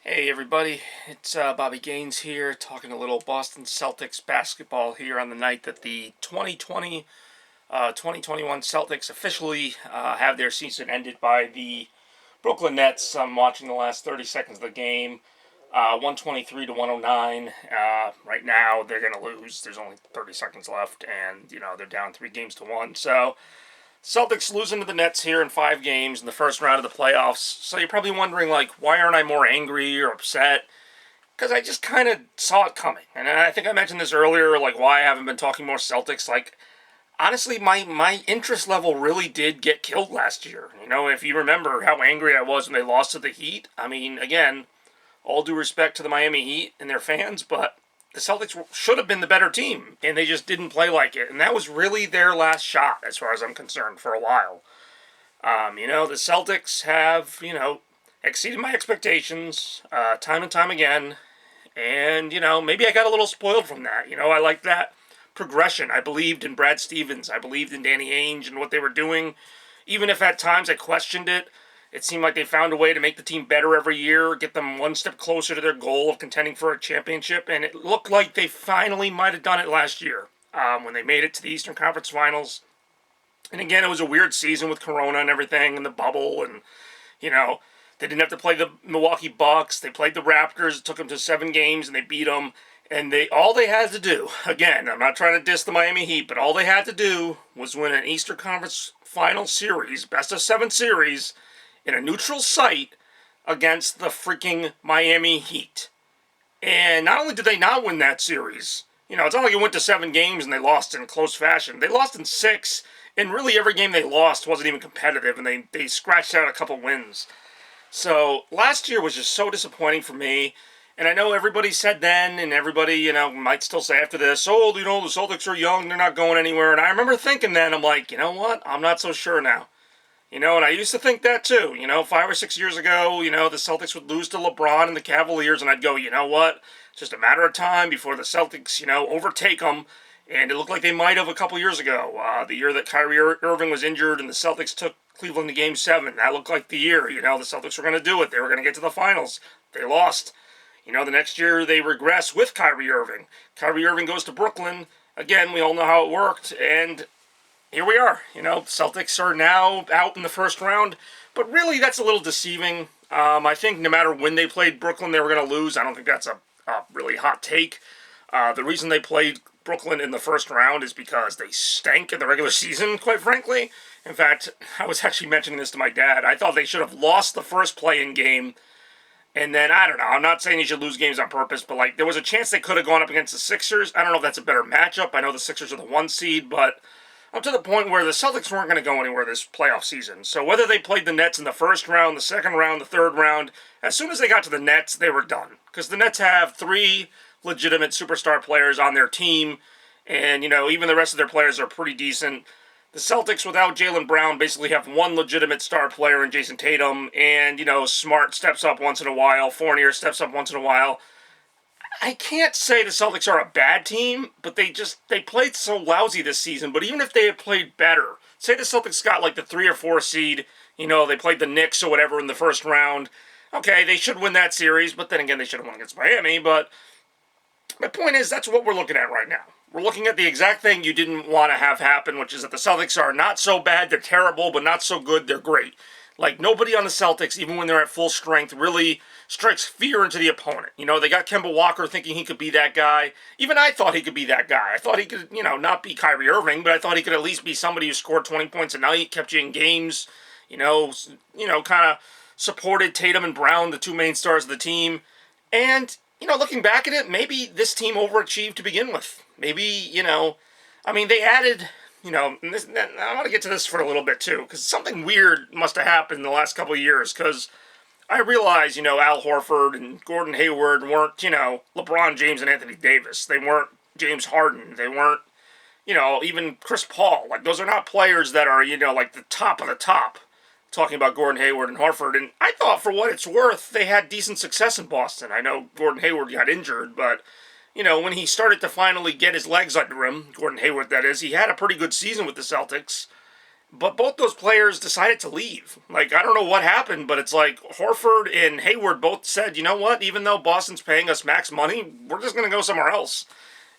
Hey everybody, it's Bobby Gaines here, talking a little Boston Celtics basketball here on the night that the 2021 Celtics officially have their season ended by the Brooklyn Nets. I'm watching the last 30 seconds of the game, 123 to 109. Right now they're going to lose. There's only 30 seconds left, and they're down 3 games to 1. So Celtics losing to the Nets here in 5 games in the first round of the playoffs. So you're probably wondering, like, why aren't I more angry or upset? Because I just kind of saw it coming. And I think I mentioned this earlier, like, why I haven't been talking more Celtics. Like, honestly, my interest level really did get killed last year. If you remember how angry I was when they lost to the Heat, I mean, again, all due respect to the Miami Heat and their fans, but the Celtics should have been the better team, and they just didn't play like it. And that was really their last shot, as far as I'm concerned, for a while. The Celtics have, exceeded my expectations time and time again. And, maybe I got a little spoiled from that. I like that progression. I believed in Brad Stevens. I believed in Danny Ainge and what they were doing. Even if at times I questioned it, it seemed like they found a way to make the team better every year, get them one step closer to their goal of contending for a championship, and it looked like they finally might have done it last year when they made it to the Eastern Conference Finals. And again, it was a weird season with Corona and everything, and the bubble, and, they didn't have to play the Milwaukee Bucks. They played the Raptors. It took them to 7 games, and they beat them. And all they had to do, again, I'm not trying to diss the Miami Heat, but all they had to do was win an Eastern Conference Final Series, best of 7 series, in a neutral site against the freaking Miami Heat. And not only did they not win that series, it's not like it went to 7 games and they lost in close fashion. They lost in 6, and really every game they lost wasn't even competitive, and they scratched out a couple wins. So last year was just so disappointing for me. And I know everybody said then, and everybody, might still say after this, oh, the Celtics are young, they're not going anywhere. And I remember thinking then, I'm like, you know what? I'm not so sure now. And I used to think that too. 5 or 6 years ago, the Celtics would lose to LeBron and the Cavaliers, and I'd go, you know what? It's just a matter of time before the Celtics, overtake them. And it looked like they might have a couple years ago. The year that Kyrie Irving was injured and the Celtics took Cleveland to Game 7. That looked like the year. The Celtics were going to do it. They were going to get to the finals. They lost. The next year they regress with Kyrie Irving. Kyrie Irving goes to Brooklyn. Again, we all know how it worked. And here we are. Celtics are now out in the first round. But really, that's a little deceiving. I think no matter when they played Brooklyn, they were going to lose. I don't think that's a really hot take. The reason they played Brooklyn in the first round is because they stank in the regular season, quite frankly. In fact, I was actually mentioning this to my dad. I thought they should have lost the first play-in game. And then, I don't know, I'm not saying you should lose games on purpose, but, there was a chance they could have gone up against the Sixers. I don't know if that's a better matchup. I know the Sixers are the 1 seed, but I'm to the point where the Celtics weren't going to go anywhere this playoff season. So whether they played the Nets in the first round, the second round, the third round, as soon as they got to the Nets, they were done. Because the Nets have 3 legitimate superstar players on their team, and, even the rest of their players are pretty decent. The Celtics, without Jaylen Brown, basically have 1 legitimate star player in Jason Tatum, and, Smart steps up once in a while, Fournier steps up once in a while. I can't say the Celtics are a bad team, but they played so lousy this season. But even if they had played better, say the Celtics got the 3 or 4 seed, they played the Knicks or whatever in the first round. Okay, they should win that series, but then again, they should have won against Miami. But my point is, that's what we're looking at right now. We're looking at the exact thing you didn't want to have happen, which is that the Celtics are not so bad, they're terrible, but not so good, they're great. Nobody on the Celtics, even when they're at full strength, really strikes fear into the opponent. They got Kemba Walker thinking he could be that guy. Even I thought he could be that guy. I thought he could, not be Kyrie Irving, but I thought he could at least be somebody who scored 20 points a night, kept you in games, kind of supported Tatum and Brown, the 2 main stars of the team. And, looking back at it, maybe this team overachieved to begin with. Maybe, they added, I want to get to this for a little bit too, because something weird must have happened in the last couple of years, because I realize, Al Horford and Gordon Hayward weren't, LeBron James and Anthony Davis. They weren't James Harden. They weren't, even Chris Paul. Those are not players that are, the top of the top. Talking about Gordon Hayward and Horford, and I thought, for what it's worth, they had decent success in Boston. I know Gordon Hayward got injured, but, when he started to finally get his legs under him, Gordon Hayward that is, he had a pretty good season with the Celtics. but both those players decided to leave. Like, I don't know what happened, but it's like Horford and Hayward both said, you know what, even though Boston's paying us max money, we're just going to go somewhere else.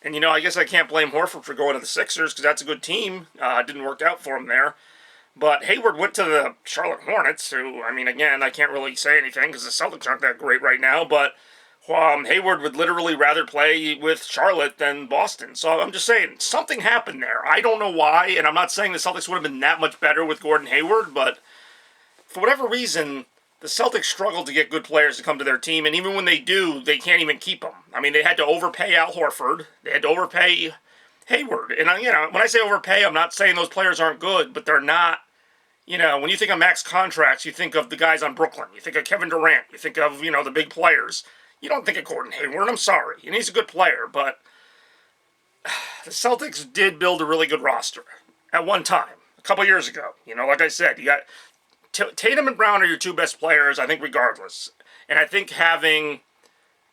And, I guess I can't blame Horford for going to the Sixers because that's a good team. It didn't work out for him there. But Hayward went to the Charlotte Hornets, who, I mean, again, I can't really say anything because the Celtics aren't that great right now, but Hayward would literally rather play with Charlotte than Boston. So I'm just saying, something happened there. I don't know why, and I'm not saying the Celtics would have been that much better with Gordon Hayward, but for whatever reason, the Celtics struggle to get good players to come to their team, and even when they do, they can't even keep them. I mean, they had to overpay Al Horford. They had to overpay Hayward. And, when I say overpay, I'm not saying those players aren't good, but they're not. When you think of max contracts, you think of the guys on Brooklyn. You think of Kevin Durant. You think of, the big players. You don't think of Gordon Hayward. I'm sorry. And he's a good player, but the Celtics did build a really good roster at one time, a couple years ago. Like I said, you got Tatum and Brown are your two best players, I think, regardless. And I think having,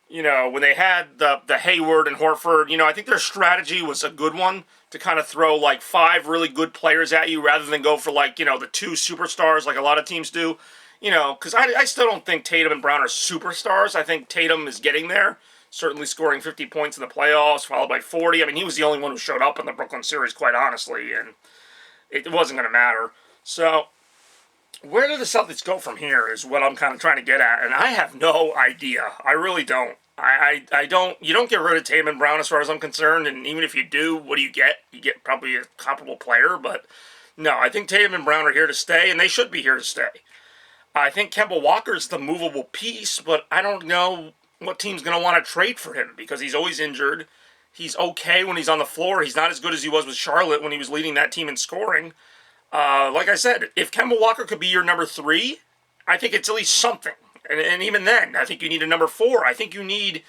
when they had the Hayward and Horford, I think their strategy was a good one to kind of throw like 5 really good players at you rather than go for like, the 2 superstars like a lot of teams do. Because I still don't think Tatum and Brown are superstars. I think Tatum is getting there, certainly scoring 50 points in the playoffs, followed by 40. I mean, he was the only one who showed up in the Brooklyn series, quite honestly, and it wasn't going to matter. So, where do the Celtics go from here is what I'm kind of trying to get at, and I have no idea. I really don't. I don't. You don't get rid of Tatum and Brown as far as I'm concerned, and even if you do, what do you get? You get probably a comparable player, but no, I think Tatum and Brown are here to stay, and they should be here to stay. I think Kemba Walker's the movable piece, but I don't know what team's going to want to trade for him because he's always injured. He's okay when he's on the floor. He's not as good as he was with Charlotte when he was leading that team in scoring. Like I said, if Kemba Walker could be your number 3, I think it's at least something. And even then, I think you need a number 4. I think you need...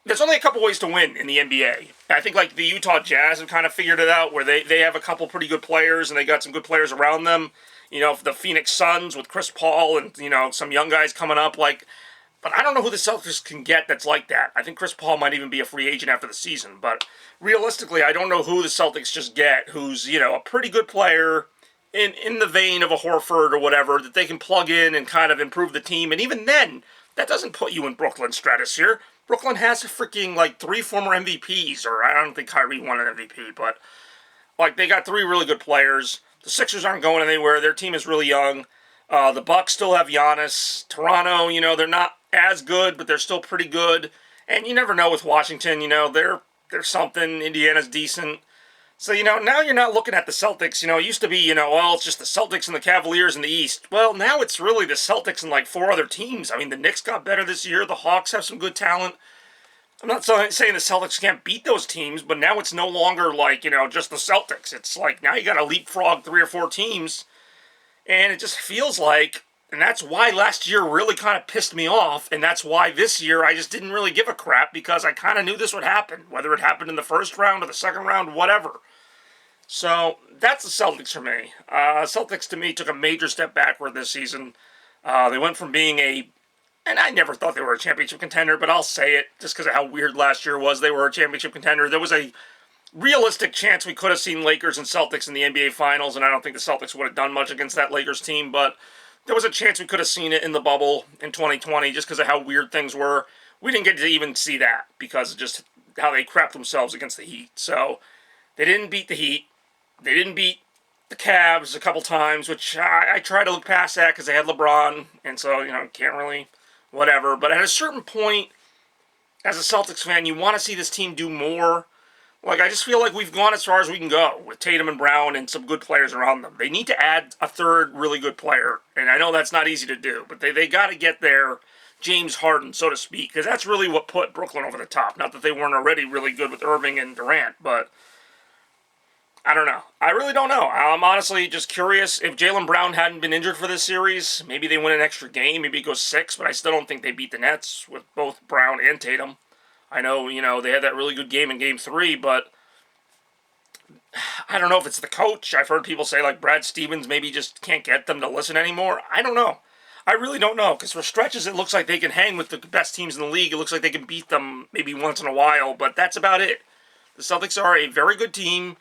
There's only a couple ways to win in the NBA. I think like the Utah Jazz have kind of figured it out where they have a couple pretty good players and they got some good players around them. The Phoenix Suns with Chris Paul and, some young guys coming up. But I don't know who the Celtics can get that's like that. I think Chris Paul might even be a free agent after the season. But realistically, I don't know who the Celtics just get who's, a pretty good player in the vein of a Horford or whatever that they can plug in and kind of improve the team. And even then, that doesn't put you in Brooklyn stratosphere. Brooklyn has freaking 3 former MVPs, or I don't think Kyrie won an MVP, but they got 3 really good players. The Sixers aren't going anywhere. Their team is really young. The Bucks still have Giannis. Toronto, they're not as good, but they're still pretty good. And you never know with Washington, they're something. Indiana's decent. So, now you're not looking at the Celtics. It used to be, it's just the Celtics and the Cavaliers in the East. Well, now it's really the Celtics and 4 other teams. I mean, the Knicks got better this year. The Hawks have some good talent. I'm not saying the Celtics can't beat those teams, but now it's no longer just the Celtics. It's now you got to leapfrog 3 or 4 teams. And it just feels like, and that's why last year really kind of pissed me off, and that's why this year I just didn't really give a crap because I kind of knew this would happen, whether it happened in the first round or the second round, whatever. So that's the Celtics for me. Celtics to me took a major step backward this season. They went from being and I never thought they were a championship contender, but I'll say it just because of how weird last year was. They were a championship contender. There was a realistic chance we could have seen Lakers and Celtics in the NBA Finals, and I don't think the Celtics would have done much against that Lakers team, but there was a chance we could have seen it in the bubble in 2020 just because of how weird things were. We didn't get to even see that because of just how they crapped themselves against the Heat. So they didn't beat the Heat. They didn't beat the Cavs a couple times, which I try to look past that because they had LeBron, and so, can't really, whatever. But at a certain point, as a Celtics fan, you want to see this team do more. I just feel like we've gone as far as we can go with Tatum and Brown and some good players around them. They need to add a third really good player, and I know that's not easy to do, but they got to get their James Harden, so to speak, because that's really what put Brooklyn over the top. Not that they weren't already really good with Irving and Durant, but I don't know. I really don't know. I'm honestly just curious. If Jaylen Brown hadn't been injured for this series, maybe they win an extra game, maybe it goes 6, but I still don't think they beat the Nets with both Brown and Tatum. I know, they had that really good game in Game 3, but I don't know if it's the coach. I've heard people say, Brad Stevens maybe just can't get them to listen anymore. I don't know. I really don't know, because for stretches it looks like they can hang with the best teams in the league. It looks like they can beat them maybe once in a while, but that's about it. The Celtics are a very good team.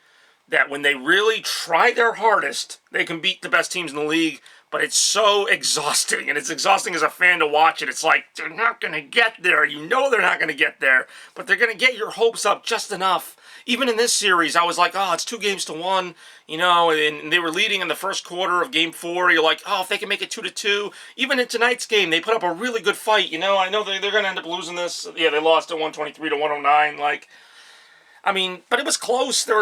that when they really try their hardest, they can beat the best teams in the league. But it's so exhausting, and it's exhausting as a fan to watch it. It's like, they're not going to get there. You know they're not going to get there, but they're going to get your hopes up just enough. Even in this series, I was like, oh, it's 2-1, and they were leading in the first quarter of Game 4. You're like, oh, if they can make it 2-2. Even in tonight's game, they put up a really good fight. I know they're going to end up losing this. Yeah, they lost at 123-109. But it was close. They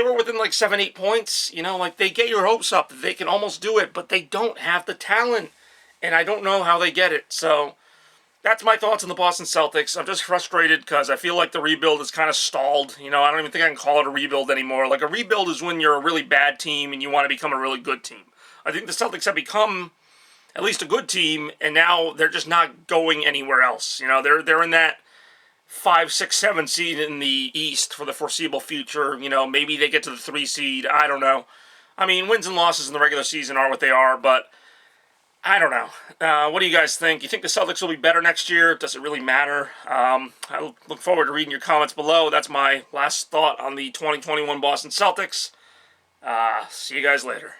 were within 7-8 points. They get your hopes up that they can almost do it, but they don't have the talent, and I don't know how they get it. So that's my thoughts on the Boston Celtics. I'm just frustrated because I feel like the rebuild is kind of stalled. I don't even think I can call it a rebuild anymore. A rebuild is when you're a really bad team and you want to become a really good team. I think the Celtics have become at least a good team, and now they're just not going anywhere else. They're in that 5, 6, 7 seed in the East for the foreseeable future. Maybe they get to the 3 seed. I don't know. Wins and losses in the regular season are what they are, but I don't know. What do you guys think? You think the Celtics will be better next year? Does it really matter? I look forward to reading your comments below. That's my last thought on the 2021 Boston Celtics. See you guys later.